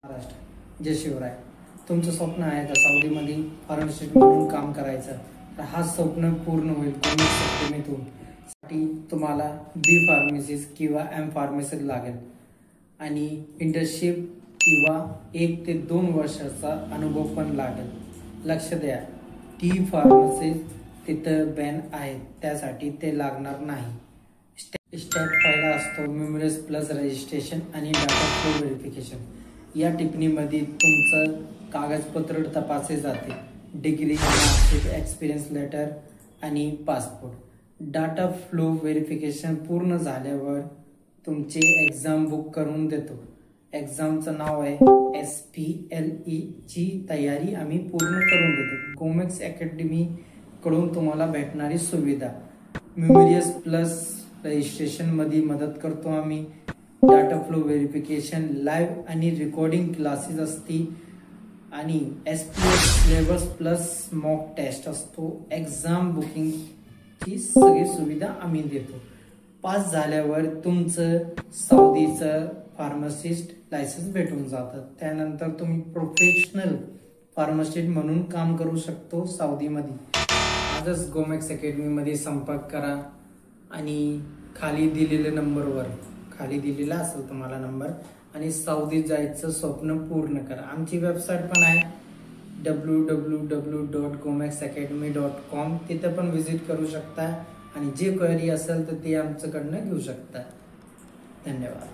महाराष्ट्र जय शिवराय। तुमचं स्वप्न आहे का सौदीमध्ये फार्मासिस्ट म्हणून काम करायचं? तर हा स्वप्न पूर्ण होईल गोमेक्स साठी तुम्हाला बी फार्मसिस्ट किंवा एम फार्मसिस्ट लागेल आणि इंटर्नशिप किंवा 1 ते 2 वर्षाचा अनुभव पण लागेल। लक्ष द्या, टी फार्मसिस्ट तिथं बॅन आहे, त्यासाठी ते लागणार नाही। स्टेप पहिला असतो मेमोरीज प्लस रजिस्ट्रेशन आणि डाटा फ्लो व्हेरिफिकेशन। या टिप्पणीमध्ये तुमचं कागदपत्र तपासले जाते, डिग्री, मार्कशीट, एक्सपिरियन्स लेटर आणि पासपोर्ट। डाटा फ्लो व्हेरिफिकेशन पूर्ण झाल्यावर तुमचे एक्झाम बुक करून देतो। एक्झामचं नाव आहे SPLE ची तयारी आम्ही पूर्ण करून देतो। गोमेक्स अकॅडमी कडून तुम्हाला भेटणारी सुविधा मेमोरीज प्लस रजिस्ट्रेशन मध्ये मदत करतो आम्ही। डाटा फ्लो व्हेरिफिकेशन लाइव्ह आणि रेकॉर्डिंग क्लासेस असती आणि SPS syllabus plus mock test असतो। एक्झाम बुकिंग ची सगळी सुविधा आम्ही देतो। पास झाल्यावर तुमचं सौदीचं फार्मासिस्ट लायसन्स भेटून जातं। त्यानंतर तुम्ही प्रोफेशनल फार्मासिस्ट म्हणून काम करू शकतो सौदीमध्ये। आजच गोमेक्स अकॅडमी मध्ये संपर्क करा आणि खाली दिलेल्या नंबरवर, खाली दिलेला असेल तुम्हाला नंबर, आणि सौदीत जायचं स्वप्न पूर्ण करा। आमची वेबसाईट पण आहे www.gomexacademy.com, तिथे पण विजिट करू शकता आणि जे क्वेरी असेल तर ते आमच्याकडनं घेऊ शकता। धन्यवाद।